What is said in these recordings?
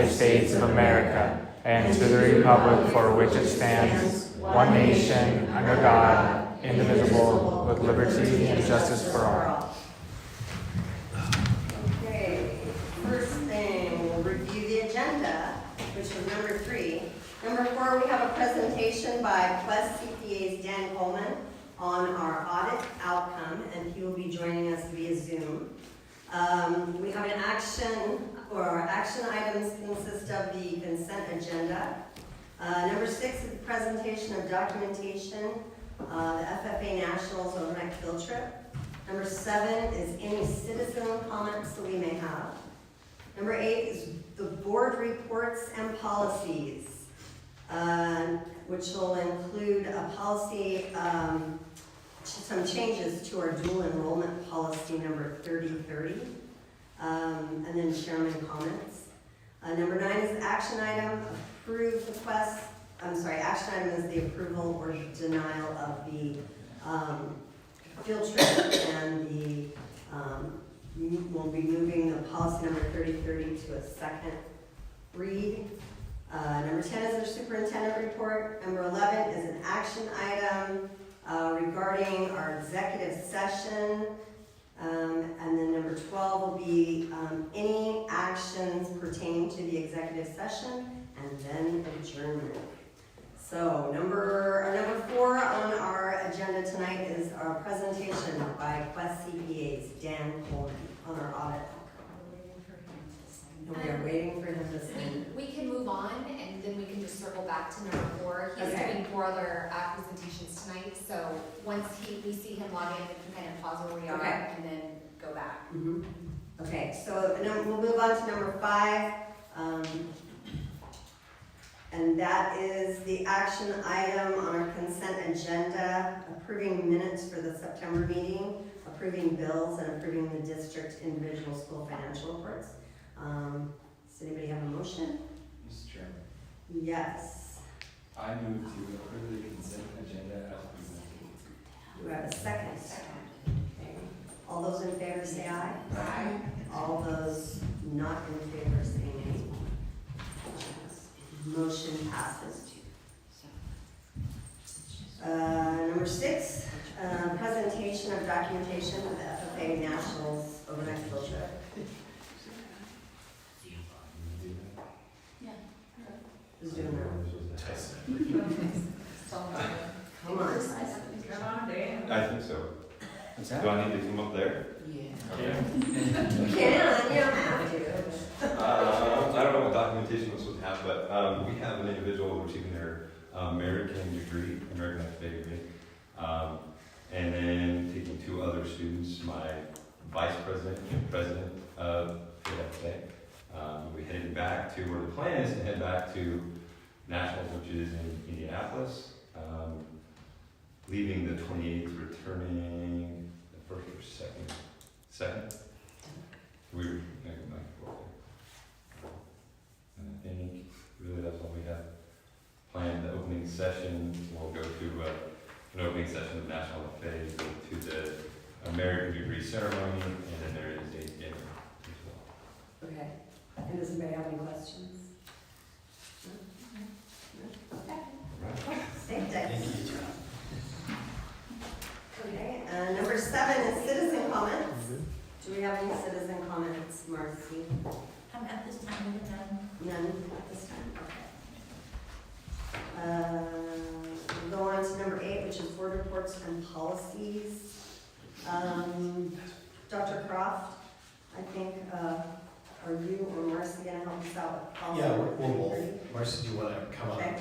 United States of America and to the republic for which it stands, one nation, under God, indivisible, with liberty and justice for all. Okay, first thing, we'll review the agenda, which was number 3. Number 4, we have a presentation by Quest CPA's Dan Coleman on our audit outcome, and he will be joining us via Zoom. We have an action, or our action items consist of the consent agenda. Number 6 is the presentation of documentation, the FFA Nationals overnight field trip. Number 7 is any citizen comments that we may have. Number 8 is the board reports and policies, which will include a policy, some changes to our dual enrollment policy number 3030, and then chairman comments. Number 9 is the action item, approve the quest. Action item is the approval or denial of the field trip, and we'll be moving the policy number 3030 to a second read. Number 10 is our superintendent report. Number 11 is an action item regarding our executive session. And then number 12 will be any actions pertaining to the executive session, and then adjournment. So number 4 on our agenda tonight is our presentation by Quest CPA's Dan Coleman on our audit. We are waiting for him to send. We can move on, and then we can just circle back to number 4. He's Okay. doing 4 other presentations tonight, so once we see him log in, we can kind of pause where we are Okay. and then go back. Mm-hmm. Okay, so we'll move on to number 5. And that is the action item on our consent agenda, approving minutes for the September meeting, approving bills, and approving the district individual school financial reports. Does anybody have a motion? Mr. Chairman, Yes. I move to approve the consent agenda as presented. Do we have a second? Okay. All those in favor say aye. Aye. All those not in favor say nay. Motion passes. Number 6, presentation of documentation of the FFA Nationals overnight field trip. Who's doing that? Come on. I think so. What's Do I need to come up there? Yeah. You can, you don't have to. I don't know what documentation this would have, but we have an individual receiving their American degree, American FFA degree, and then taking 2 other students, my vice president and president of Payette. We headed back to where the plan is to head back to Nationals, which is in Indianapolis, leaving the 28th, returning the 1st or 2nd. Second? We were going to go back and forth there. And I think really that's all we have planned. The opening session, we'll go to an opening session of National FFA, go to the American degree ceremony, and then there is a dinner as well. Okay. And does anybody have any questions? No? Okay. Right. Safe day. Thank you, John. Okay, number 7 is citizen comments. Do we have any citizen comments, Marcy? At this time, we have none. None at this time? Okay. We'll go on to number 8, which is board reports and policies. Dr. Croft, I think, are you or Marcy going to help us out with policy? Yeah, number we'll both. 33? Marcy, do you want to come up? Okay.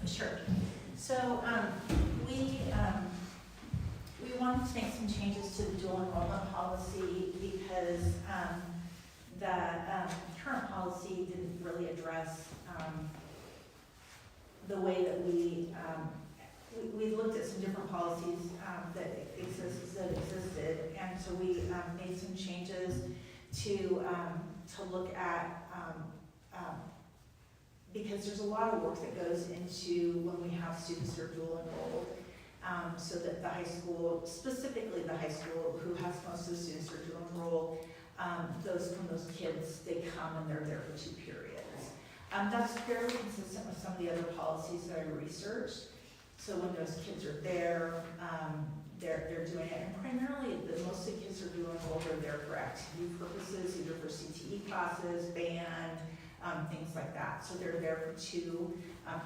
Sure. So, we wanted to make some changes to the dual enrollment policy because the current policy didn't really address the way that we looked at some different policies that existed, and so we made some changes to look at because there's a lot of work that goes into when we have students who are dual enrolled, so that the high school, specifically the high school who has most of the students who are dual enrolled, from those kids, they come and they're there for 2 periods. That's fairly consistent with some of the other policies that I researched. So when those kids are there, they're doing it, and primarily, most of the kids are doing what they're there for activity purposes, either for CTE classes, band, things like that. So they're there for 2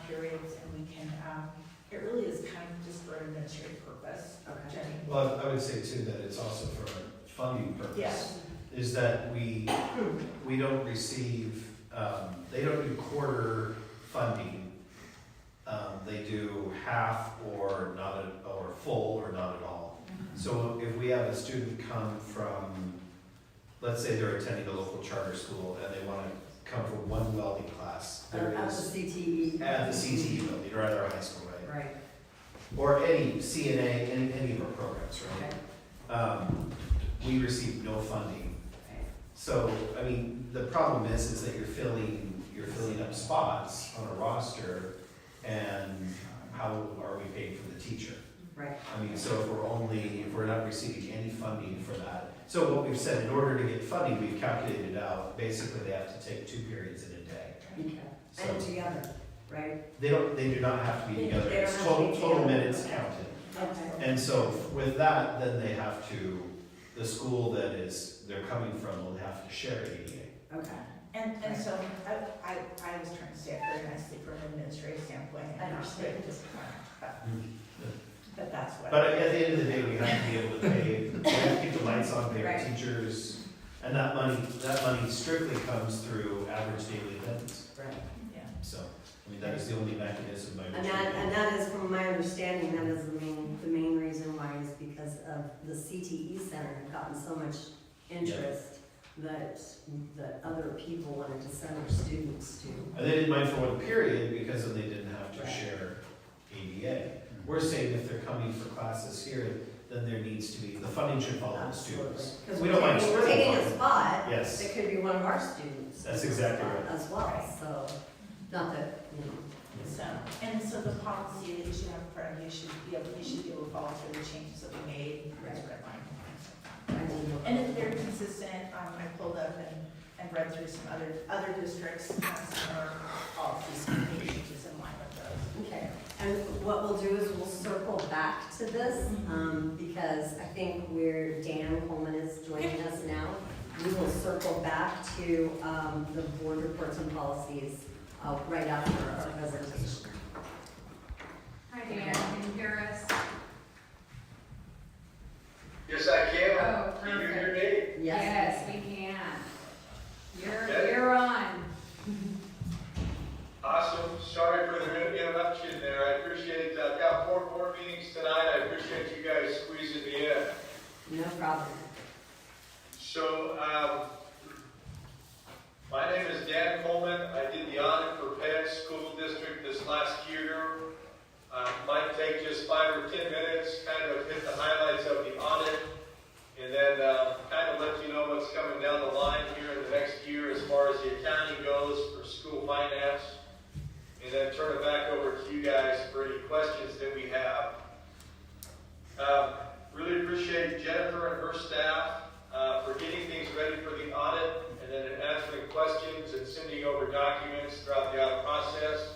periods, and we can, it really is kind of just for an administrative purpose. Okay. Jenny? Well, I would say too that it's also for a funding purpose. Yes. Is that we don't receive, they don't do quarter funding. They do half or not, or full or not at all. So if we have a student come from, let's say they're attending a local charter school and they want to come for one welding class, there At the is, CTE. at the CTE building or at our high school, right? Right. Or any CNA, any of our programs, Okay. right? We receive no funding. So, I mean, the problem is that you're filling up spots on a roster, and how are we paying for the teacher? Right. I mean, so if we're not receiving any funding for that, so what we've said, in order to get funding, we've calculated out, basically they have to take 2 periods in a day. Okay. So And together, right? they do not have to be They together, don't it's have to be total together. minutes Okay. counted. Okay. And so with that, then they have to, the school that they're coming from will have to share ADA. Okay. And so I was trying to say it very nicely from an administrative standpoint. I understand. But that's what. But at the end of the day, we have to be able to pay, we have to keep the lights on, pay our Right. teachers, and that money strictly comes through average daily attendance. Right. Yeah. So, I mean, that is the only mechanism by which. And that is, from my understanding, that is the main reason why is because of the CTE Center had gotten so much interest that other people wanted to send their students to. And they didn't mind for 1 period because then they didn't have to Right. share ADA. We're saying if they're coming for classes here, then there needs to be, the funding should follow the students. Because We we're don't mind taking, we're splitting taking a funding. spot. Yes. That could be one of our students. That's exactly right. As well, so, not that, you know. So the policy that you should have in front of you should be able to follow through the changes that we made. That's red line. And it's very consistent, I pulled up and read through some other districts, similar policies, and made changes in line with those. Okay, and what we'll do is we'll circle back to this, because I think Dan Coleman is joining us now. We will circle back to, the board reports and policies, right after our presentation. Hi Dan, can you hear us? Yes, I can. Oh, Can you hear perfect. me? Yes, we can. Okay. You're on. Awesome. Sorry for the interruption there. I appreciate it. I've got 4 board meetings tonight. I appreciate you guys squeezing me in. No problem. So, my name is Dan Coleman. I did the audit for Payette School District this last year. Might take just 5 or 10 minutes, kind of hit the highlights of the audit, and then kind of let you know what's coming down the line here in the next year as far as the accounting goes for school finance, and then turn it back over to you guys for any questions that we have. Really appreciate Jennifer and her staff for getting things ready for the audit, and then answering questions and sending over documents throughout the audit process.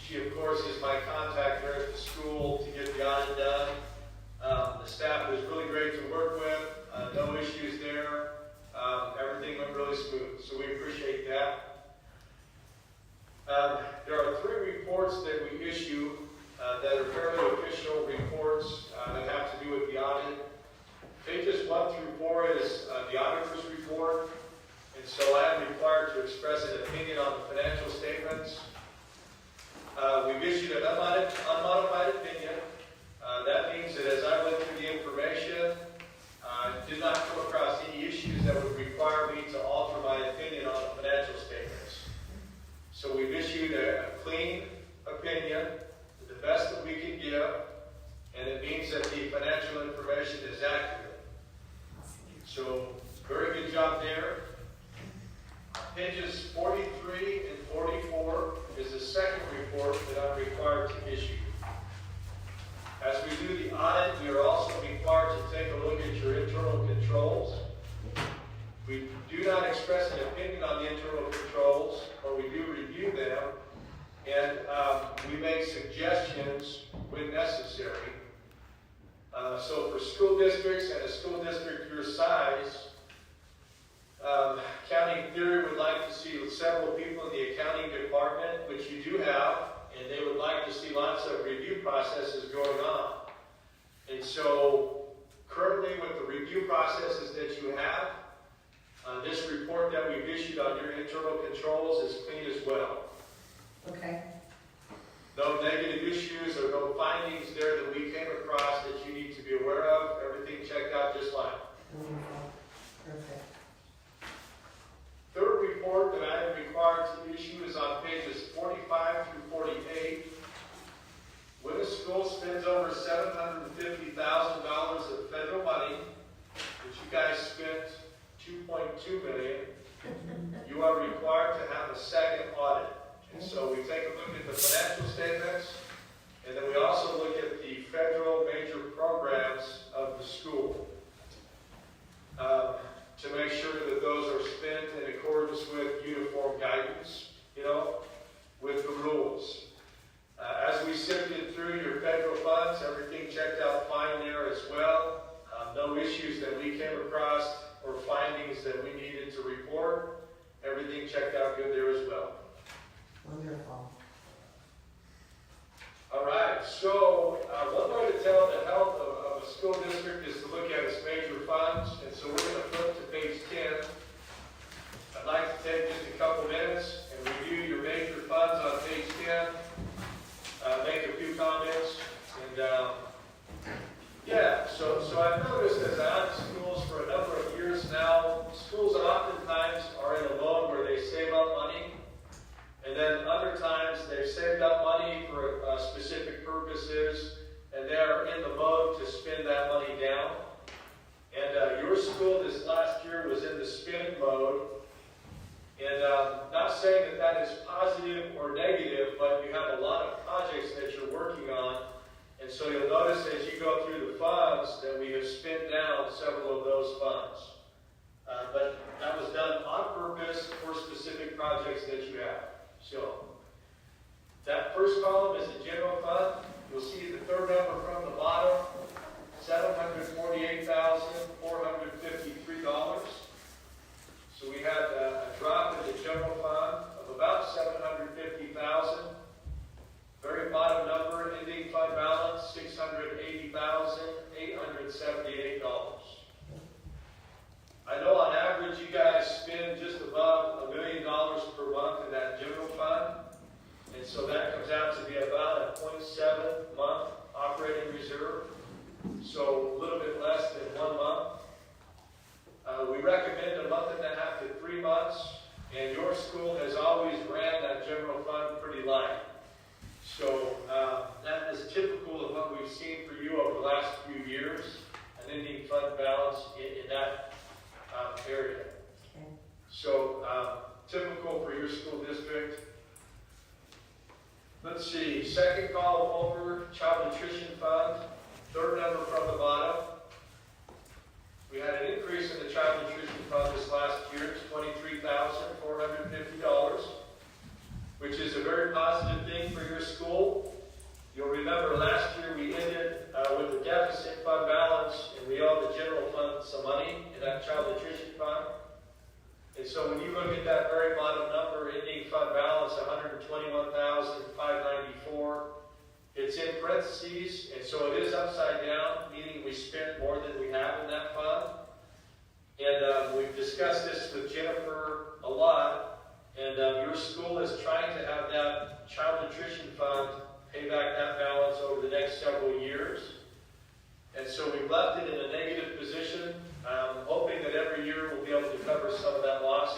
She, of course, is my contact here at the school to get the audit done. The staff was really great to work with, no issues there. Everything went really smooth, so we appreciate that. There are 3 reports that we issue that are fairly official reports that have to do with the audit. Pages 1 through 4 is the auditor's report, and so I am required to express an opinion on the financial statements. We've issued an unmodified opinion. That means that as I went through the information, I did not come across any issues that would require me to alter my opinion on the financial statements. So we've issued a clean opinion, the best that we can give, and it means that the financial information is accurate. So, very good job there. Pages 43 and 44 is the second report that I'm required to issue. As we do the audit, we are also required to take a look at your internal controls. We do not express an opinion on the internal controls, but we do review them, and we make suggestions when necessary. So for school districts and a school district your size, Accounting Theory would like to see several people in the accounting department, which you do have, and they would like to see lots of review processes going on. And so currently with the review processes that you have, this report that we've issued on your internal controls is clean as well. Okay. No negative issues or no findings there that we came across that you need to be aware of. Everything checked out just fine. Wonderful. Perfect. Third report that I am required to issue is on pages 45 through 48. When a school spends over $750,000 of federal money, which you guys spent $2.2 million, you are required to have a second audit. And so we take a look at the financial statements, and then we also look at the federal major programs of the school to make sure that those are spent in accordance with uniform guidance, with the rules. As we sifted through your federal funds, everything checked out fine there as well. No issues that we came across or findings that we needed to report. Everything checked out good there as well. Wonderful. All right, so one way to tell the health of a school district is to look at its major funds, and so we're going to flip to page 10. I'd like to take just a couple minutes and review your major funds on page 10, make a few comments, and so I've noticed as I'm in schools for a number of years now, schools oftentimes are in a mode where they save up money. And then other times they've saved up money for specific purposes, and they're in the mode to spend that money down. And your school this last year was in the spending mode. And not saying that that is positive or negative, but you have a lot of projects that you're working on. And so you'll notice as you go through the funds that we have spent down several of those funds. But that was done on purpose for specific projects that you have. So, that first column is the general fund. You'll see the third number from the bottom, $748,453. So we had a drop in the general fund of about $750,000. Very bottom number, ending fund balance, $680,878. I know on average you guys spend just above $1 million per month in that general fund, and so that comes out to be about a 0.7 month operating reserve, so a little bit less than 1 month. We recommend a month and a half to 3 months, and your school has always ran that general fund pretty light. So that is typical of what we've seen for you over the last few years, an ending fund balance in that area. Okay. So typical for your school district. Let's see, second column over, child nutrition fund, third number from the bottom. We had an increase in the child nutrition fund this last year to $23,450, which is a very positive thing for your school. You'll remember last year we ended with a deficit fund balance, and we owed the general fund some money in that child nutrition fund. And so when you look at that very bottom number, ending fund balance, $121,594, it's in parentheses, and so it is upside down, meaning we spent more than we have in that fund. And we've discussed this with Jennifer a lot, and your school is trying to have that child nutrition fund pay back that balance over the next several years. And so we've left it in a negative position, hoping that every year we'll be able to cover some of that loss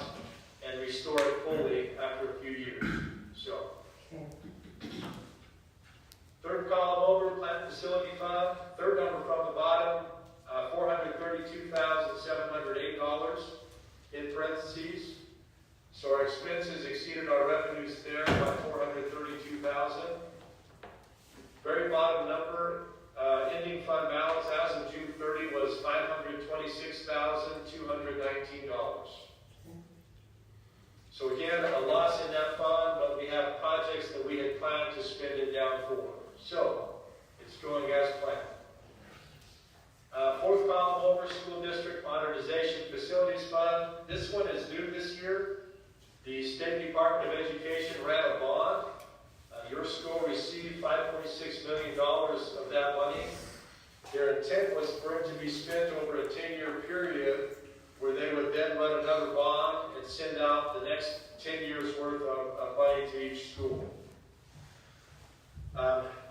and restore it fully after a few years. So, Okay. third column over, plant facility fund, third number from the bottom, $432,708 in parentheses. So our expenses exceeded our revenues there by $432,000. Very bottom number, ending fund balance as of June 30 was $529,900. $26,219. So again, a loss in that fund, but we have projects that we had planned to spend it down for. So, it's going as planned. Fourth column over, School District Modernization Facilities Fund. This one is due this year. The State Department of Education ran a bond. Your school received $5.6 million of that money. Their intent was for it to be spent over a 10-year period where they would then run another bond and send out the next 10 years worth of money to each school.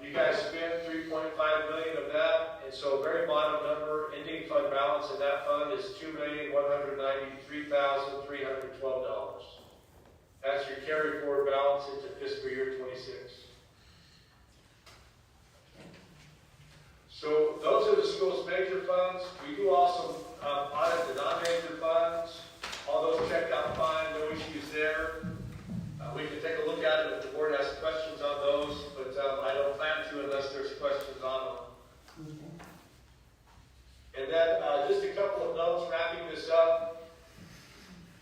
You guys spent $3.5 million of that, and so very bottom number, ending fund balance in that fund is $2,193,312. That's your carry forward balance into fiscal year 26. So those are the school's major funds. We do also audit the non-major funds. All those checked out fine, no issues there. We can take a look at it if the board has questions on those, but I don't plan to unless there's questions on them. And then just a couple of notes wrapping this up.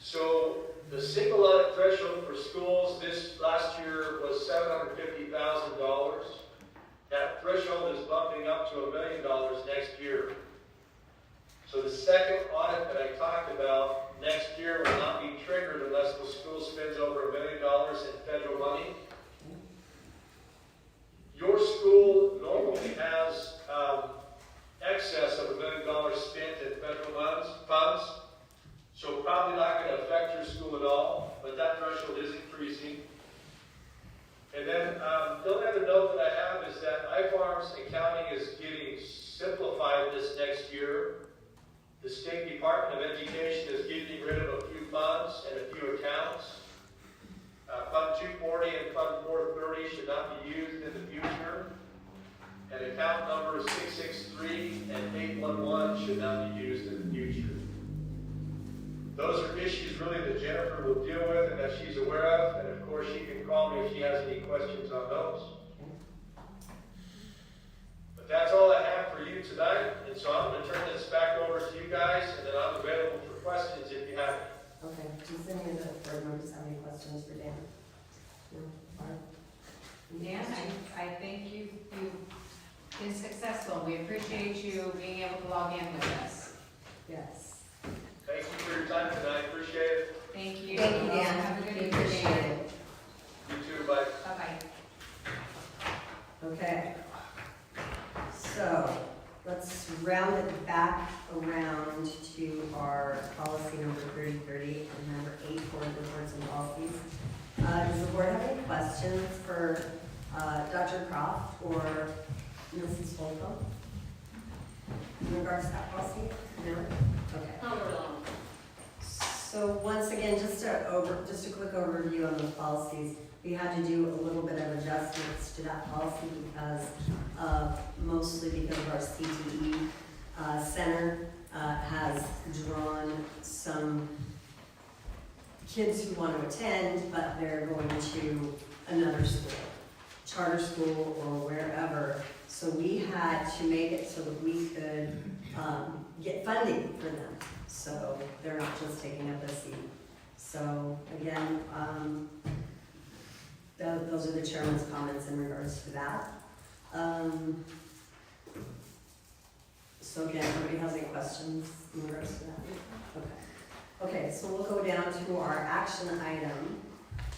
So the single audit threshold for schools this last year was $750,000. That threshold is bumping up to $1 million next year. So the second audit that I talked about next year will not be triggered unless the school spends over $1 million in federal money. Your school normally has excess of $1 million spent in federal funds, so probably not going to affect your school at all, but that threshold is increasing. And then the only other note that I have is that iFarm's accounting is getting simplified this next year. The State Department of Education is getting rid of a few funds and a few accounts. Fund 240 and Fund 430 should not be used in the future. And account numbers 663 and 811 should not be used in the future. Those are issues really that Jennifer will deal with and that she's aware of. And of course, she can call me if she has any questions on those. But that's all I have for you tonight. And so I'm going to turn this back over to you guys, and then I'm available for questions if you have any. Okay, does any of the board members have any questions for Dan? No? Barb? Dan, I think you've been successful. We appreciate you being able to log in with us. Yes. Thank you for your time tonight. Appreciate it. Thank you. Thank you, Dan. Have a good We evening. appreciate it. You too. Bye. Bye-bye. Okay. So, let's round it back around to our policy number 3030 and number 8 for reports and policies. Does the board have any questions for Dr. Croft or Mrs. Holcomb in regards to that policy? No? Okay. So once again, just a quick overview on the policies. We had to do a little bit of adjustments to that policy mostly because of our CTE center has drawn some kids who want to attend, but they're going to another school, charter school or wherever. So we had to make it so that we could get funding for them. So they're not just taking up a seat. So again, those are the chairman's comments in regards to that. So again, everybody has any questions in regards to that? Okay. Okay, so we'll go down to our action item,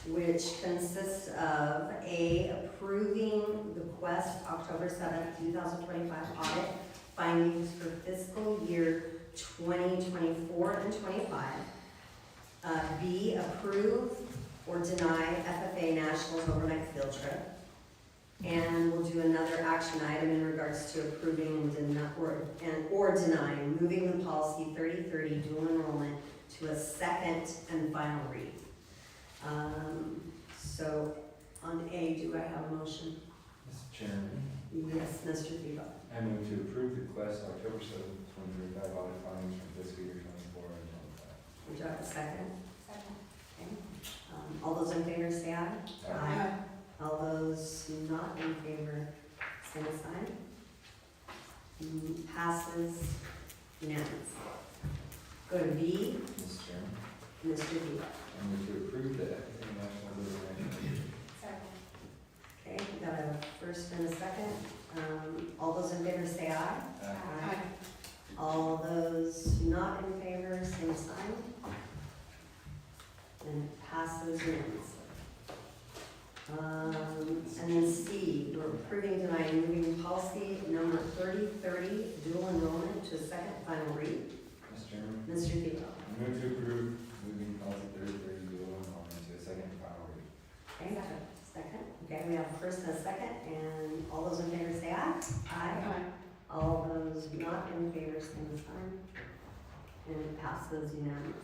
which consists of A, approving the Quest October 7th, 2025 audit findings for fiscal year 2024 and 25. B, approve or deny FFA Nationals overnight field trip. And we'll do another action item in regards to approving or denying moving the policy 3030 dual enrollment to a second and final read. So on A, do I have a motion? Mr. Chairman, Yes, Mr. Tebow. I move to approve the Quest October 7th, 2025 audit findings from fiscal year 24 and 25. Would you have a second? Second. Okay. All those in favor say aye. Aye. All those not in favor, same sign. Passes unanimously. Go to V, Mr. Chairman, Mr. Vito. I move to approve the International Living Wage. Second. Okay, we got a first and a second. All those in favor say aye. Aye. All those not in favor, same sign. And it passes unanimously. And then C, we're approving tonight moving policy number 3030, dual enrollment to a second final read. Mr. Chairman, Mr. Vito. I move to approve moving policy 3030 dual enrollment to a second and final read. Okay, second. Okay, we have a first and a second, and all those in favor say aye. Aye. All those not in favor, same sign. And it passes unanimously.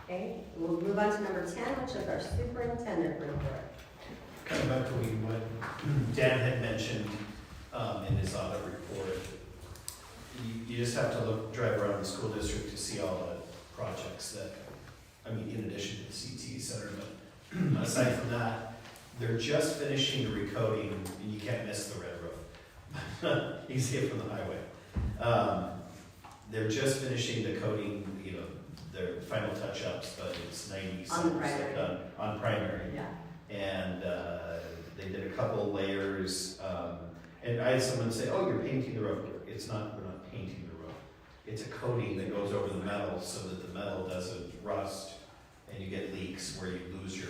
Okay, we'll move on to number 10, which is our superintendent report. Kind of echoing what Dan had mentioned in his audit report. You just have to drive around the school district to see all the projects that, I mean, in addition to the CT center, but aside from that, they're just finishing the recoding, and you can't miss the red roof. You can see it from the highway. They're just finishing the coating, you know, their final touch-ups, but it's 90% done on primary. Yeah. And they did a couple layers, and I had someone say, "Oh, you're painting the roof." It's not. We're not painting the roof. It's a coating that goes over the metal so that the metal doesn't rust and you get leaks where you lose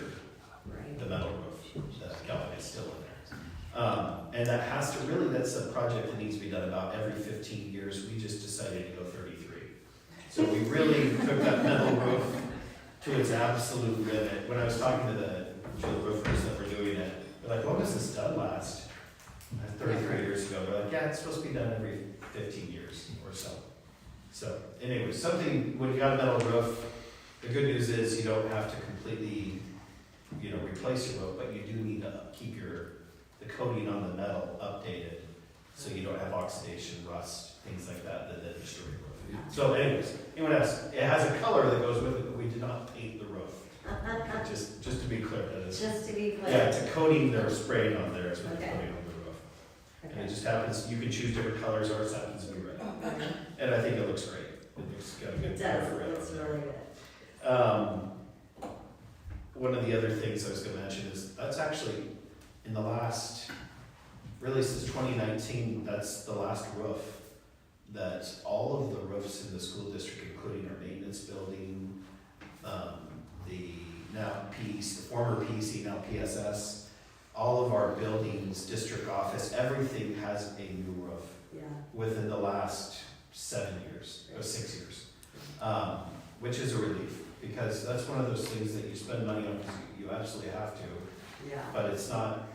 the metal roof. The galvanized is still in there, and that has to really. That's a project that needs to be done about every 15 years. We just decided to go 33. So we really took that metal roof to its absolute limit. When I was talking to the roofers that were doing it, they're like, "When was this done last?" 33 years ago. They're like, "Yeah, it's supposed to be done every 15 years or so." So anyway, something, when you got a metal roof, the good news is you don't have to completely, you know, replace your roof, but you do need to keep the coating on the metal updated so you don't have oxidation, rust, things like that destroy your roof. So anyways, anyone else? It has a color that goes with it, but we did not paint the roof. Just to be clear, that is. Just to be clear. Yeah, it's a coating they're spraying on there, it's what they're Okay. putting on the roof. And it Okay. just happens, you can choose different colors, ours happens to be red. Okay. And I think it looks great. It looks got a good It color does, for red it's on there. really good. One of the other things I was gonna mention is, that's actually, in the last, really since 2019, that's the last roof that all of the roofs in the school district, including our maintenance building, the former PC, now PSS, all of our buildings, district office, everything has a new roof Yeah. within the last 7 years, or 6 years. Which is a relief, because that's one of those things that you spend money on because you absolutely have to, Yeah. but it's not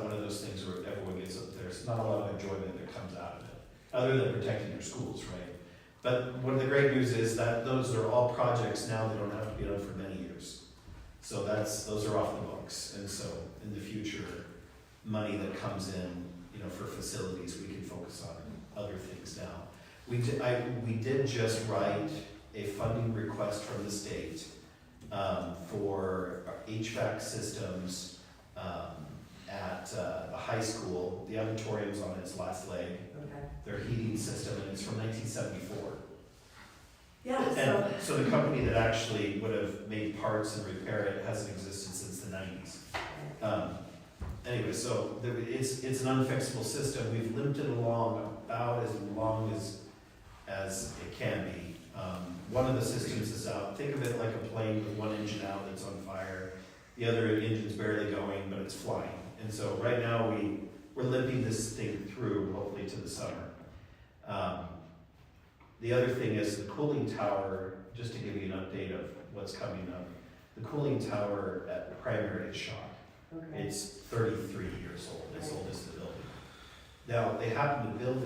one of those things where everyone gets up there. There's not a lot of enjoyment that comes out of it, other than protecting your schools, right? But one of the great news is that those are all projects now that don't have to be done for many years. So those are off the books, and so in the future, money that comes in, you know, for facilities, we can focus on other things now. We did just write a funding request from the state for HVAC systems at the high school. The auditorium's on its last leg. Okay. Their heating system, and it's from 1974. Yeah, And so the company that actually would have made parts and repair it hasn't existed since the 90s. Anyway, so it's an unfixable system. We've limped it along about as long as it can be. One of the systems is out. Think of it like a plane with one engine out that's on fire. The other engine's barely going, but it's flying. And so right now we're limping this thing through, hopefully to the summer. The other thing is the cooling tower, just to give you an update of what's coming up. The cooling tower at primary is shot. Okay. It's 33 years old, as old as the building. Now, they happen to build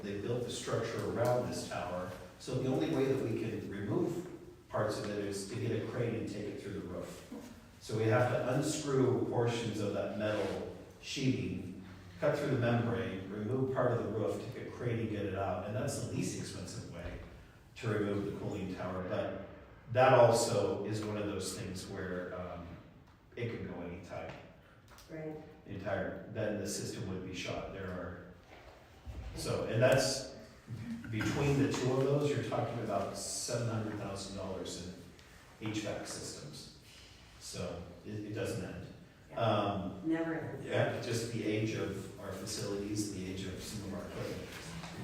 they built the structure around this tower, so the only way that we can remove parts of it is to get a crane and take it through the roof. So we have to unscrew portions of that metal sheeting, cut through the membrane, remove part of the roof, take a crane and get it out, and that's the least expensive way to remove the cooling tower. But that also is one of those things where it can go anytime. Right. Then the system would be shot. And that's Between the two of those, you're talking about $700,000 in HVAC systems. So it doesn't end. Never ends. Yeah, just the age of our facilities, the age of some of our equipment.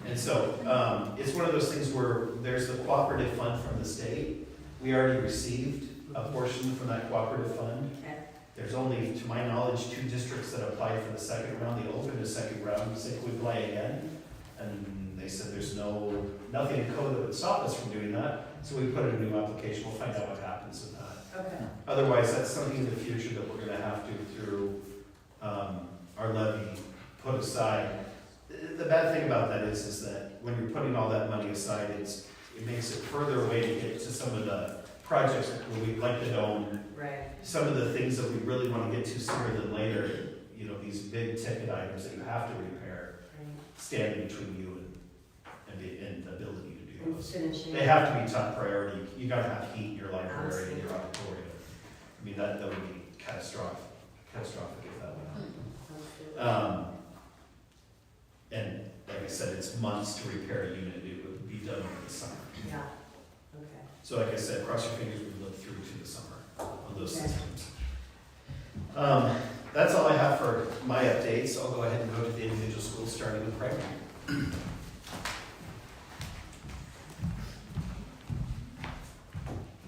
And so it's one of those things where there's the cooperative fund from the state. We already received a portion from that cooperative fund. Okay. There's only, to my knowledge, 2 districts that applied for the second round. They opened a second round, said, "Can we apply again?" And they said there's nothing in code that would stop us from doing that. So we put in a new application. We'll find out what happens with that. Okay. Otherwise, that's something in the future that we're gonna have to, through our levy, put aside. The bad thing about that is that when you're putting all that money aside, it makes it further away to get to some of the projects where we like the dome. Right. Some of the things that we really want to get to sooner than later, you know, these big ticket items that you have to repair, stand between you and the ability to do And those. finishing. They have to be top priority. You gotta have heat in your library and your auditorium. I mean, that would be catastrophic if that went on. And like I said, it's months to repair a unit. It would be done over the summer. Yeah. Okay. So like I said, cross your fingers, we live through to the summer on those Okay. systems. That's all I have for my updates. I'll go ahead and go to the individual schools, starting with primary.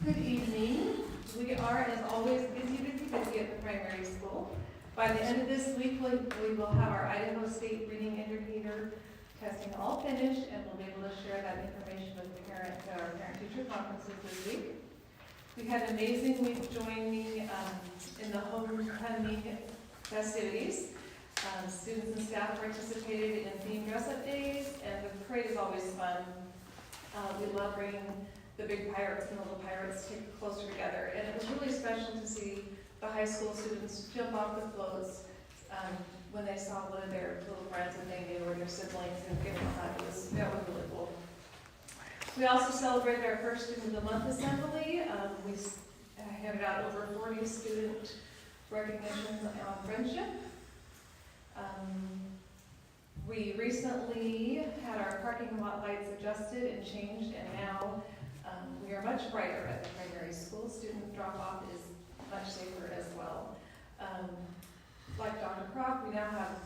Good evening. We are, as always, busy at the primary school. By the end of this week, we will have our Idaho State Reading Indicator testing all finished, and we'll be able to share that information with parents at our parent-teacher conferences this week. We had an amazing week joining in the homecoming festivities. Students and staff participated in themed dress-up days, and the parade is always fun. We love bringing the big pirates and the little pirates closer together, and it was really special to see the high school students jump off the floats when they saw one of their little friends that they knew or their siblings and give them a hug. That was really cool. We also celebrated our first Student of the Month assembly. We handed out over 40 student recognitions on friendship. We recently had our parking lot lights adjusted and changed, and now we are much brighter at the primary school. Student drop-off is much safer as well. Like Dr. Croft, we now have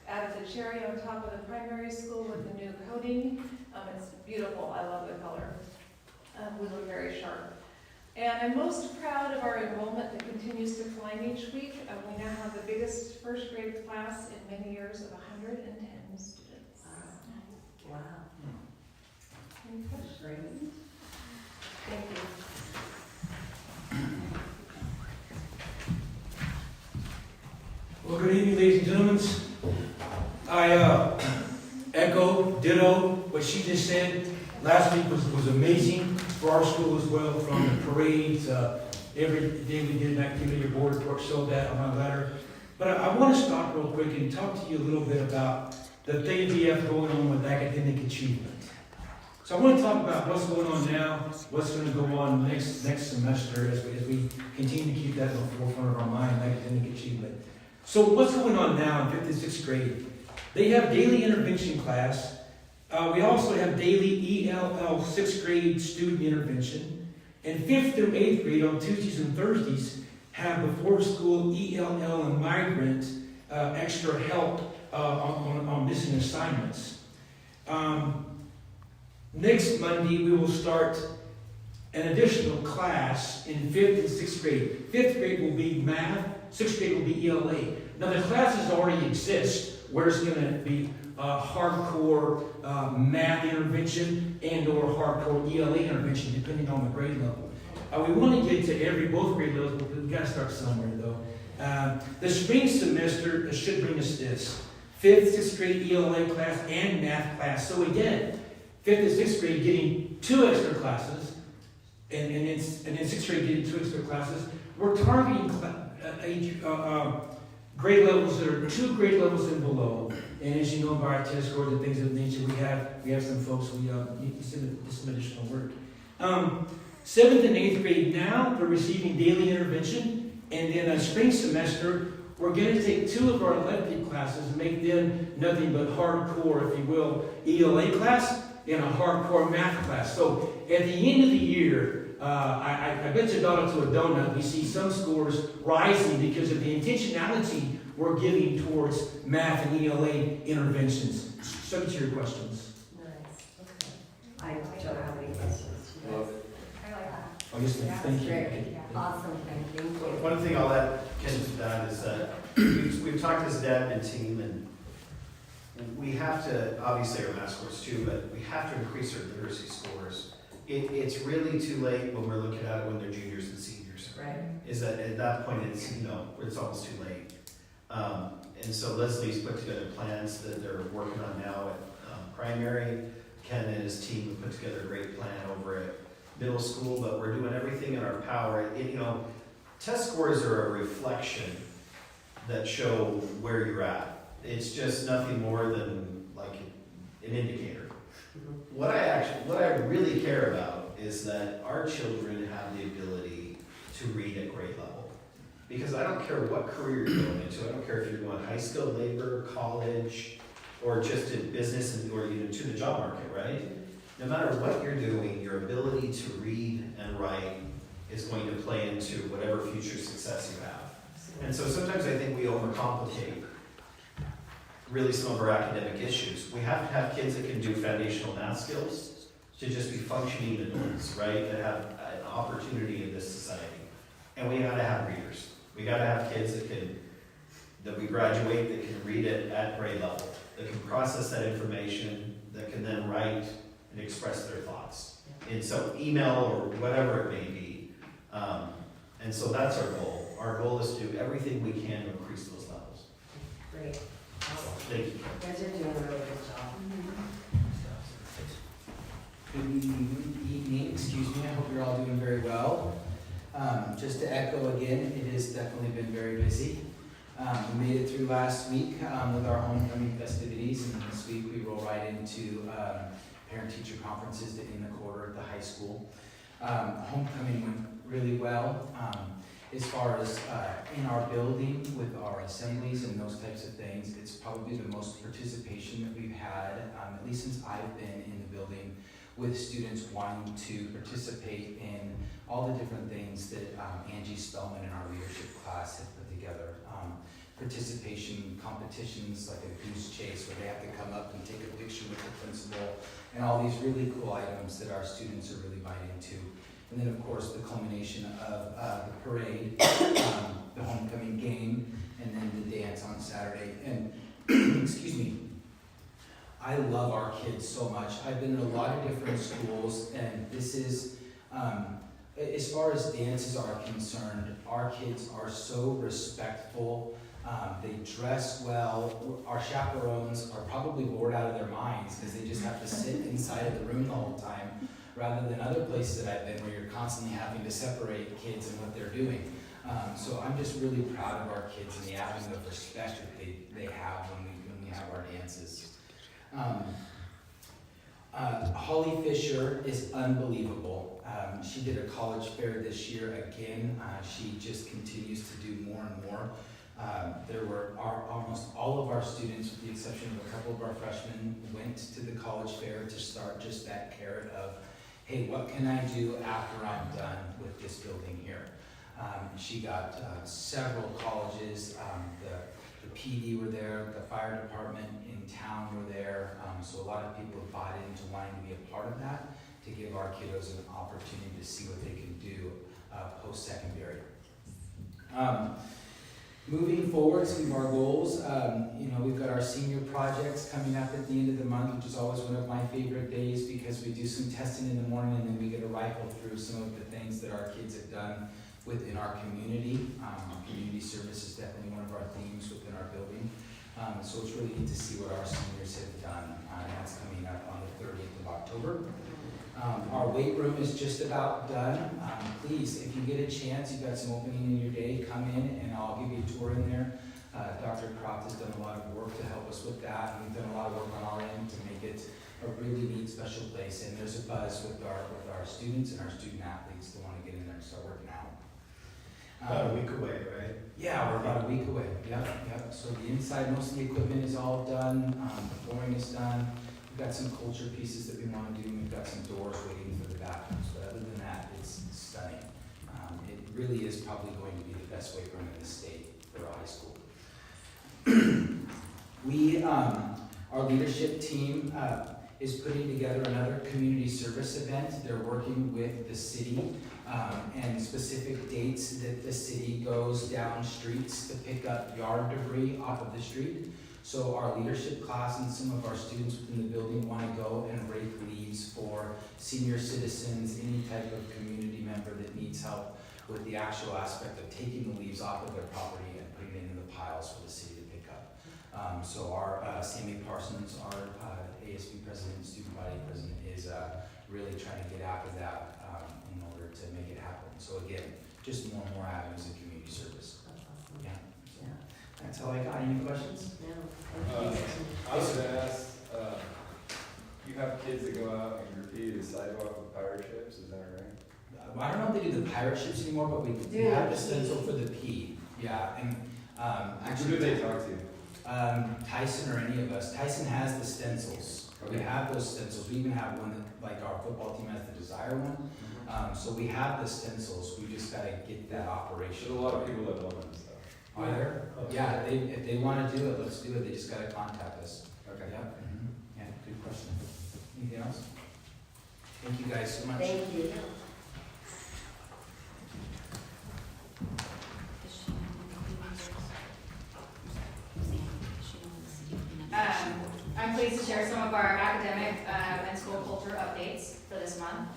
added the cherry on top of the primary school with the new coating. It's beautiful. I love the color. We look very sharp. And I'm most proud of our enrollment that continues to climb each week. We now have the biggest first grade class in many years of 110 students. Wow. Any questions? Great. Thank you. Well, good evening, ladies and gentlemen. I ditto what she just said. Last week was amazing for our school as well, from the parades. Every day we did an activity, your board report showed that on my letter. But I want to stop real quick and talk to you a little bit about the things we have going on with academic achievement. So I want to talk about what's going on now, what's going to go on next semester as we continue to keep that in the forefront of our mind, academic achievement. So what's going on now in 5th and 6th grade? They have daily intervention class. We also have daily ELL 6th grade student intervention. And 5th through 8th grade on Tuesdays and Thursdays have before school ELL and migrant extra help on missing assignments. Next Monday we will start an additional class in 5th and 6th grade. 5th grade will be math, 6th grade will be ELA. Now the classes already exist where it's going to be hardcore math intervention and or hardcore ELA intervention depending on the grade level. We want to get to both grade levels, but we've got to start somewhere though. The spring semester should bring us this. 5th, 6th grade ELA class and math class. So again, 5th and 6th grade getting 2 extra classes, and then 6th grade getting 2 extra classes. We're targeting grade levels that are 2 grade levels and below. And as you know by our test scores and things of nature, we have some folks we need some additional work. 7th and 8th grade now, they're receiving daily intervention. And then a spring semester, we're going to take 2 of our elective classes and make them nothing but hardcore, if you will, ELA class. in a hardcore math class. So at the end of the year, I bet you $1 to a donut, we see some scores rising because of the intentionality we're giving towards math and ELA interventions. Subject to your questions. I don't have any questions. Love it. I like that. Oh, yes, ma'am. Thank you. Great. Awesome, thank you. One thing I'll add, Ken, to that is that we've talked as a admin team, and we have to, obviously our math scores too, but we have to increase our literacy scores. It's really too late when we're looking at it when they're juniors and seniors. Right. Is that at that point, it's almost too late. And so Leslie's put together plans that they're working on now at primary. Ken and his team have put together a great plan over at middle school, but we're doing everything in our power. Test scores are a reflection that show where you're at. It's just nothing more than like an indicator. What I really care about is that our children have the ability to read at grade level. Because I don't care what career you're going into. I don't care if you're going high school, labor, college, or just in business or even to the job market, right? No matter what you're doing, your ability to read and write is going to play into whatever future success you have. And so sometimes I think we overcomplicate really some of our academic issues. We have to have kids that can do foundational math skills to just be functioning adults, right? That have an opportunity in this society. And we gotta have readers. We gotta have kids that we graduate that can read it at grade level, that can process that information, that can then write and express their thoughts. And so email or whatever it may be. And so that's our goal. Our goal is to do everything we can to increase those levels. Great. Awesome. Thank you. You guys are doing a really good job. Good evening, excuse me, I hope you're all doing very well. Just to echo again, it has definitely been very busy. We made it through last week with our homecoming festivities, and this week we roll right into parent-teacher conferences to end the quarter at the high school. Homecoming went really well. As far as in our building with our assemblies and those types of things, it's probably the most participation that we've had, at least since I've been in the building, with students wanting to participate in all the different things that Angie Spellman and our leadership class have put together. Participation competitions like a goose chase where they have to come up and take a picture with the principal, and all these really cool items that our students are really buying into. And then, of course, the culmination of the parade, the homecoming game, and then the dance on Saturday. And, excuse me, I love our kids so much. I've been in a lot of different schools, and this is, as far as dances are concerned, our kids are so respectful. They dress well. Our chaperones are probably bored out of their minds because they just have to sit inside of the room the whole time, rather than other places that I've been where you're constantly having to separate kids and what they're doing. So I'm just really proud of our kids and the avenue of respect that they have when we have our dances. Holly Fisher is unbelievable. She did a college fair this year again. She just continues to do more and more. There were almost all of our students, with the exception of a couple of our freshmen, went to the college fair to start just that carrot of, hey, what can I do after I'm done with this building here? She got several colleges, the PD were there, the fire department in town were there, so a lot of people have bought into wanting to be a part of that, to give our kiddos an opportunity to see what they can do post-secondary. Moving forward, some of our goals, we've got our senior projects coming up at the end of the month, which is always one of my favorite days because we do some testing in the morning and then we get to rifle through some of the things that our kids have done within our community. Community service is definitely one of our themes within our building. So it's really neat to see what our seniors have done, and that's coming up on the 30th of October. Our weight room is just about done. Please, if you get a chance, you've got some opening in your day, come in and I'll give you a tour in there. Dr. Croft has done a lot of work to help us with that, and we've done a lot of work on our end to make it a really neat special place. And there's a buzz with our students and our student athletes that want to get in there and start working out. About a week away, right? Yeah, we're about a week away. Yep. So the inside, most of the equipment is all done. The flooring is done. We've got some culture pieces that we want to do, and we've got some doors waiting for the bathrooms, but other than that, it's stunning. It really is probably going to be the best weight room in the state for a high school. Our leadership team is putting together another community service event. They're working with the city and specific dates that the city goes down streets to pick up yard debris off of the street. So our leadership class and some of our students within the building want to go and rake leaves for senior citizens, any type of community member that needs help with the actual aspect of taking the leaves off of their property and putting it in the piles for the city to pick up. So our Sammy Parsons, our ASB president, student body president, is really trying to get after that in order to make it happen. So again, just more and more avenues of community service. Yeah. So that's all I got. Any questions? I was gonna ask, you have kids that go out and graffiti the sidewalk with pirate ships, is that right? I don't know if they do the pirate ships anymore, but we have the stencil for the P. Yeah, and actually. Who do they talk to? Tyson or any of us. Tyson has the stencils. We have those stencils. We even have one that, like our football team has the Desire one. So we have the stencils. We just gotta get that operation. There's a lot of people that want them stuff. Are there? Yeah, if they wanna do it, let's do it. They just gotta contact us. Okay. Yep. Yeah, good question. Anything else? Thank you guys so much. Thank you. I'm pleased to share some of our academic and school culture updates for this month.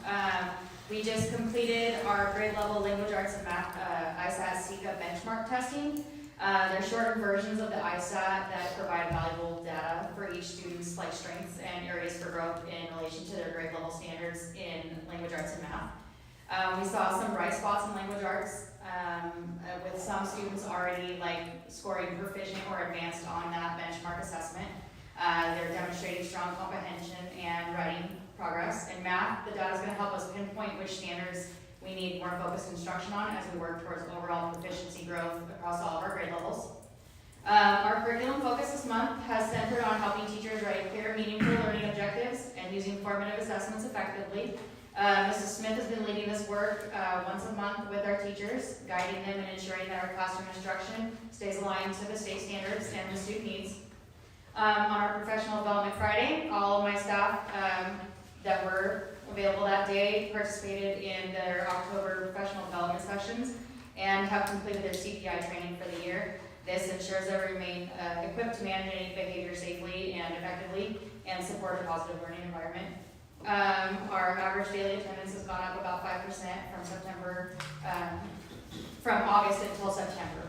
We just completed our grade level language arts and math ISAT SECA benchmark testing. They're shorter versions of the ISAT that provide valuable data for each student's strengths and areas for growth in relation to their grade level standards in language arts and math. We saw some bright spots in language arts with some students already scoring proficient or advanced on that benchmark assessment. They're demonstrating strong comprehension and writing progress. In math, the data is going to help us pinpoint which standards we need more focused instruction on as we work towards overall proficiency growth across all of our grade levels. Our curriculum focus this month has centered on helping teachers write clear, meaningful learning objectives and using formative assessments effectively. Mrs. Smith has been leading this work once a month with our teachers, guiding them and ensuring that our classroom instruction stays aligned to the state standards and the student needs. On our Professional Development Friday, all of my staff that were available that day participated in their October professional development sessions and have completed their CPI training for the year. This ensures they remain equipped to manage any behavior safely and effectively and support a positive learning environment. Our average daily attendance has gone up about 5% from August until September.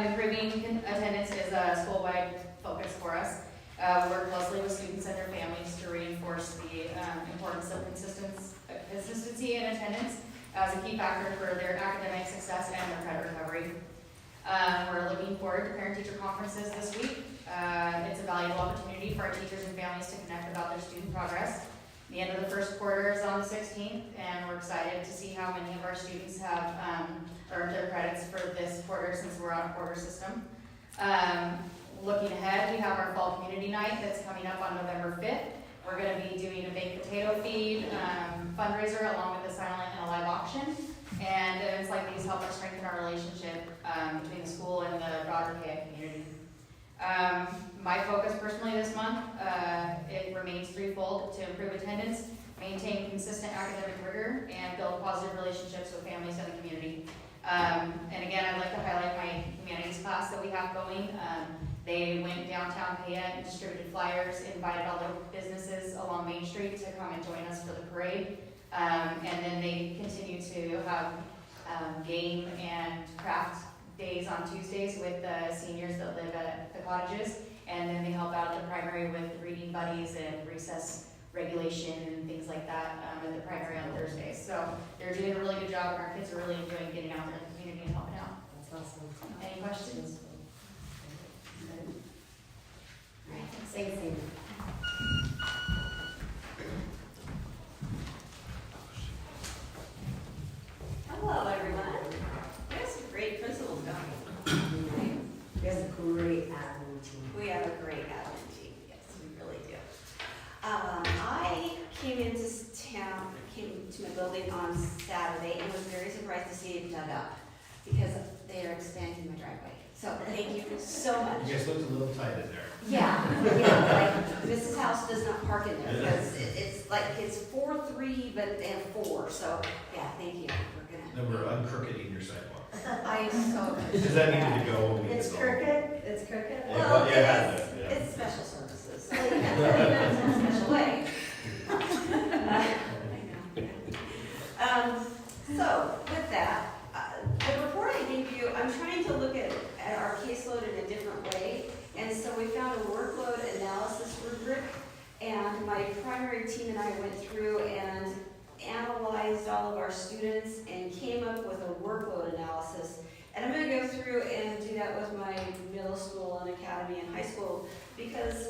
Improving attendance is a school-wide focus for us. We work closely with students and their families to reinforce the importance of consistency in attendance as a key factor for their academic success and their credit recovery. We're looking forward to parent-teacher conferences this week. It's a valuable opportunity for our teachers and families to connect about their student progress. The end of the first quarter is on the 16th, and we're excited to see how many of our students have earned their credits for this quarter since we're on a quarter system. Looking ahead, we have our fall community night that's coming up on November 5th. We're going to be doing a baked potato feed fundraiser along with a silent and a live auction. And events like these help us strengthen our relationship between the school and the broader Payette community. My focus personally this month, it remains threefold: to improve attendance, maintain consistent academic rigor, and build positive relationships with families and the community. And again, I'd like to highlight my humanities class that we have going. They went downtown Payette and distributed flyers, invited all the businesses along Main Street to come and join us for the parade. And then they continue to have game and craft days on Tuesdays with the seniors that live at the cottages. And then they help out at the primary with reading buddies and recess regulation and things like that at the primary on Thursdays. So they're doing a really good job, and our kids are really enjoying getting out there in the community and helping out. That's awesome. Any questions? All right, thanks, Amy. Hello, everyone. We have some great principals, don't we? We have a great admin team. We have a great admin team, yes, we really do. it up, because they are expanding my driveway. So thank you so much. You guys looked a little tight in there. Yeah, like Mrs. House does not park in there, because it's like, it's 4-3, but they have 4, so, yeah, thank you, we're gonna. Then we're uncrooked your sidewalk. I am so. Does that need to go? when we It's go? crooked, it's crooked. Yeah, Well, but- yeah, it has been, yeah. It's special services, so you have to do it in a special way. So, with that, the report I gave you, I'm trying to look at our caseload in a different way. And so we found a workload analysis rubric, and my primary team and I went through and analyzed all of our students and came up with a workload analysis. And I'm gonna go through and do that with my middle school and academy and high school, because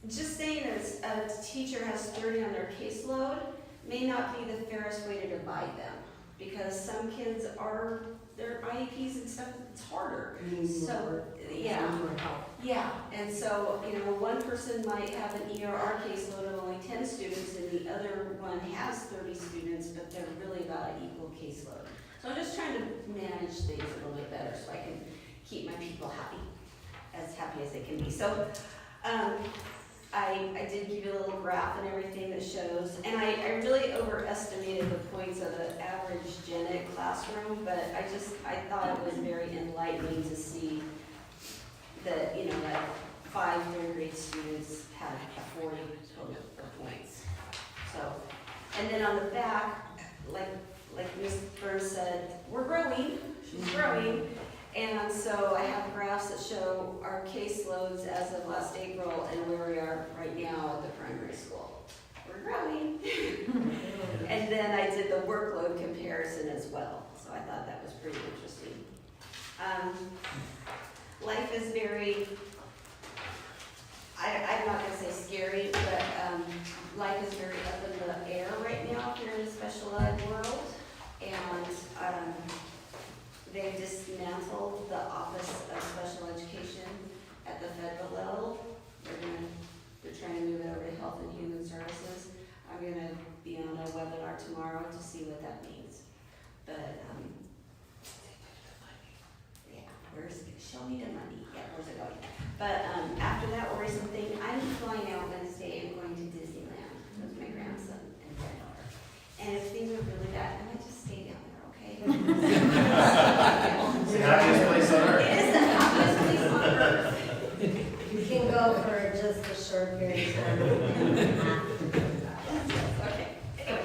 just saying that a teacher has 30 on their caseload may not be the fairest way to divide them, because some kids are, their IEPs and stuff, it's harder. So, yeah, and so, you know, one person might have an ERR caseload of only 10 students, and the other one has 30 students, but they're really about an equal caseload. So I'm just trying to manage things a little bit better so I can keep my people happy as they can be. So, I did give you a little graph and everything that shows, and I really overestimated the points of the average gen ed classroom, but I thought it was very enlightening to see that, you know, like 5 third grade students had 40 total points. So, and then on the back, like Ms. Burns said, we're growing, she's growing. And so I have graphs that show our caseloads as of last April and where we are right now at the primary school. We're growing. And then I did the workload comparison as well. So I thought that was pretty interesting. Life is very, I'm not gonna say scary, but life is very up in the air right now here in the special ed world. And they've dismantled the Office of Special Education at the federal level. They're trying to move it over to Health and Human Services. I'm gonna be on a webinar tomorrow to see what that means. But, yeah, show me the money. Yeah, where's it going? But after that worrisome thing, I'm flying out Wednesday and going to Disneyland with my grandson and granddaughter. And if things are really bad, I might just stay down there, okay? It's the happiest place on earth. It is the happiest place on earth. You can go for just a short period of time. Okay. Anyway.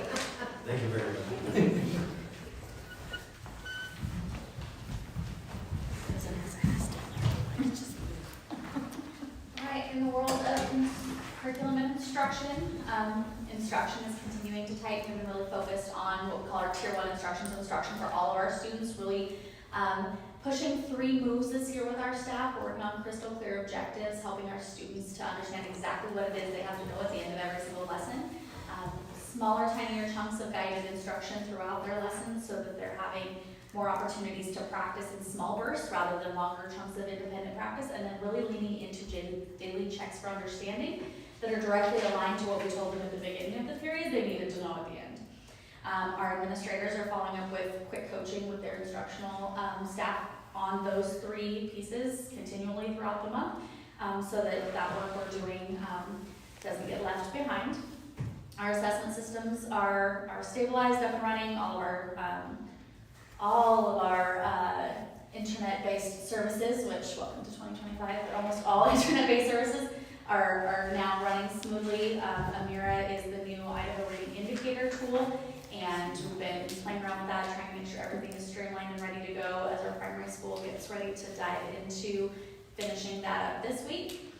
Thank you very much. All right, in the world of curriculum and instruction, instruction is continuing to tighten. We've been really focused on what we call our Tier 1 instruction, so instruction for all of our students, really pushing 3 moves this year with our staff. We're working on crystal clear objectives, helping our students to understand exactly what it is they have to know at the end of every single lesson. Smaller, tinier chunks of guided instruction throughout their lessons so that they're having more opportunities to practice in small bursts rather than longer chunks of independent practice, and then really leaning into daily checks for understanding that are directly aligned to what we told them at the beginning of the period they needed to know at the end. Our administrators are following up with quick coaching with their instructional staff on those 3 pieces continually throughout the month, so that work we're doing doesn't get left behind. Our assessment systems are stabilized, up and running. All of our internet-based services, which, welcome to 2025, they're almost all internet-based services, are now running smoothly. Amira is the new Idaho Reading Indicator tool, and we've been playing around with that, trying to make sure everything is streamlined and ready to go as our primary school gets ready to dive into finishing that up this week.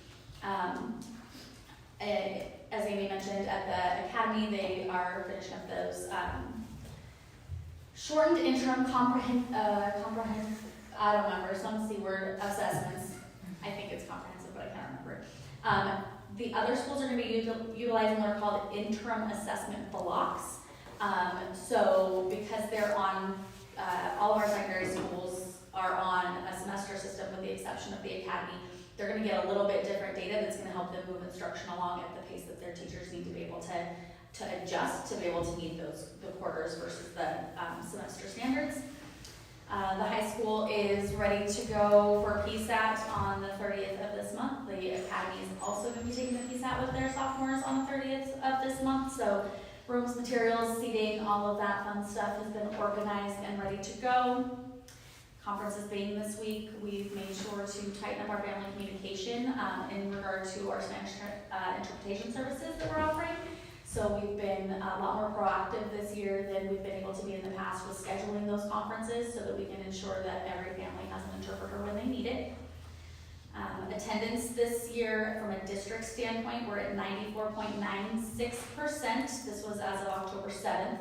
As Amy mentioned, at the academy, they are finishing up those shortened interim comprehensive, I don't remember, some C word assessments. I think it's comprehensive, but I can't remember. The other schools are going to be utilizing what are called interim assessment blocks. So because they're on, all of our secondary schools are on a semester system with the exception of the academy, they're going to get a little bit different data that's going to help them move instruction along at the pace that their teachers need to be able to adjust to be able to meet the quarters versus the semester standards. The high school is ready to go for PSAT on the 30th of this month. The academy is also going to be taking the PSAT with their sophomores on the 30th of this month. So rooms, materials, seating, all of that fun stuff has been organized and ready to go. Conferences being this week, we've made sure to tighten up our family communication in regard to our Spanish interpretation services that we're offering. So we've been a lot more proactive this year than we've been able to be in the past with scheduling those conferences so that we can ensure that every family has an interpreter when they need it. Attendance this year from a district standpoint, we're at 94.96%. This was as of October 7th.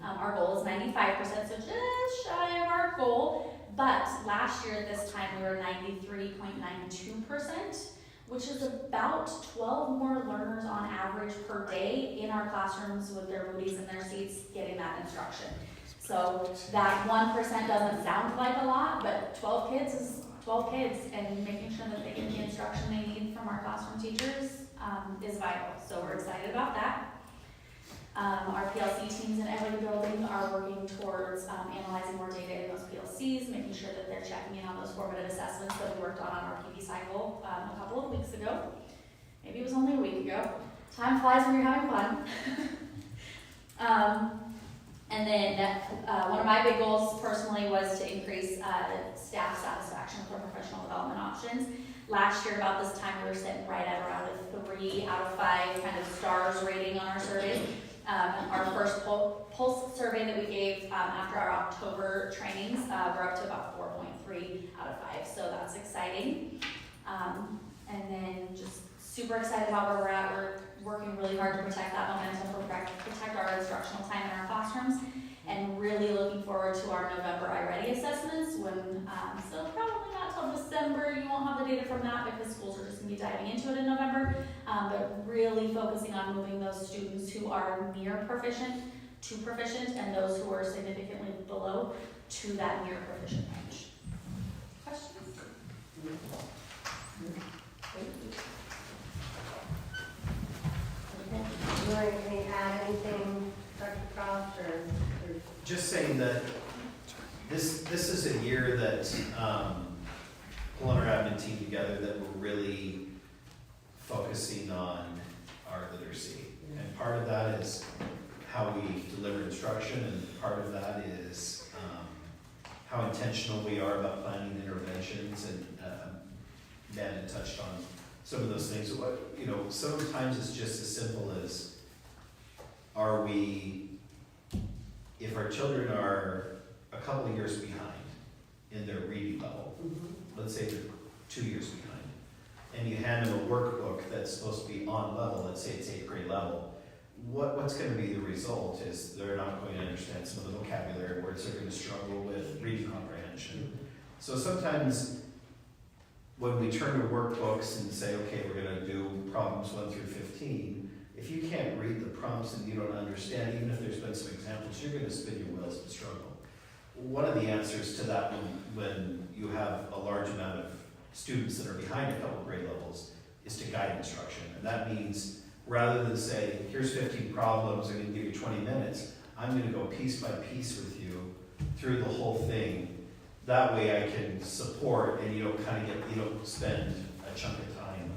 Our goal is 95%, so just shy of our goal. But last year at this time, we were 93.92%, which is about 12 more learners on average per day in our classrooms with their booties in their seats getting that instruction. So that 1% doesn't sound like a lot, but 12 kids is 12 kids, and making sure that they get the instruction they need from our classroom teachers is vital. So we're excited about that. Our PLC teams in every building are working towards analyzing more data in those PLCs, making sure that they're checking in on those formative assessments that we worked on our PD cycle a couple of weeks ago. Maybe it was only a week ago. Time flies when you're having fun. And then one of my big goals personally was to increase staff satisfaction with our professional development options. Last year, about this time, we were sitting right at around a 3 out of 5 kind of stars rating on our surveys. Our first pulse survey that we gave after our October trainings, we're up to about 4.3 out of 5, so that's exciting. And then just super excited about where we're at. We're working really hard to protect that momentum, protect our instructional time in our classrooms, and really looking forward to our November iReady assessments when, so probably not till December, you won't have the data from that because schools are just gonna be diving into it in November, but really focusing on moving those students who are near proficient to proficient and those who are significantly below to that near proficient range. Questions? Can you add anything, Dr. Croft, or? Just saying that this is a year that pulling our admin team together, that we're really focusing on our literacy. And part of that is how we deliver instruction, and part of that is how intentional we are about planning interventions. And Dan had touched on some of those things. You know, sometimes it's just as simple as, if our children are a couple of years behind in their reading level, let's say they're 2 years behind, and you hand them a workbook that's supposed to be on level, let's say it's 8th grade level, what's going to be the result is they're not going to understand some of the vocabulary words, they're going to struggle with reading comprehension. So sometimes when we turn to workbooks and say, okay, we're going to do problems 1 through 15, if you can't read the prompts and you don't understand, even if there's been some examples, you're going to spin your wheels and struggle. One of the answers to that when you have a large amount of students that are behind a couple grade levels is to guide instruction. And that means rather than say, here's 15 problems, I'm going to give you 20 minutes, I'm going to go piece by piece with you through the whole thing. That way I can support and you don't spend a chunk of time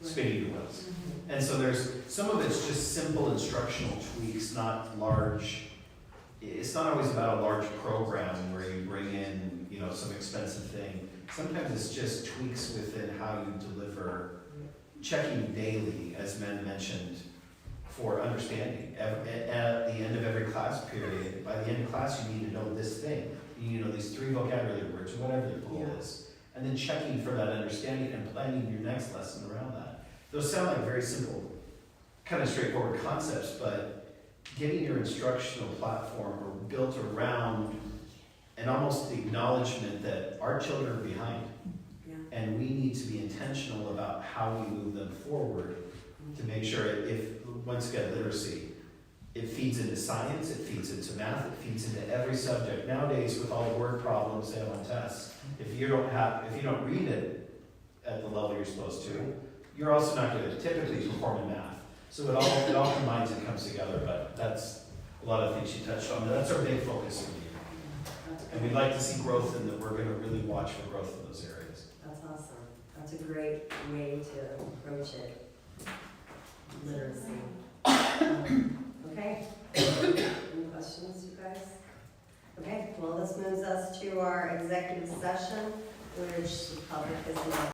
spinning your wheels. And so there's, some of it's just simple instructional tweaks, not large, it's not always about a large program where you bring in, some expensive thing. Sometimes it's just tweaks within how you deliver, checking daily, as Men mentioned, for understanding. At the end of every class period, by the end of class, you need to know this thing. You need to know these 3 vocabulary words, whatever the goal is. And then checking for that understanding and planning your next lesson around that. Those sound like very simple, kind of straightforward concepts, but getting your instructional platform built around an almost acknowledgement that our children are behind. And we need to be intentional about how we move them forward to make sure once again, literacy, it feeds into science, it feeds into math, it feeds into every subject. Nowadays, with all the word problems they have on tests, if you don't read it at the level you're supposed to, you're also not going to typically perform in math. So it all combines and comes together, but that's a lot of things you touched on. That's our big focus of the year. And we'd like to see growth in that, we're gonna really watch for growth in those areas. That's awesome. That's a great way to approach it. Literacy. Okay. Any questions, you guys? Okay, well, this moves us to our executive session, which the public is not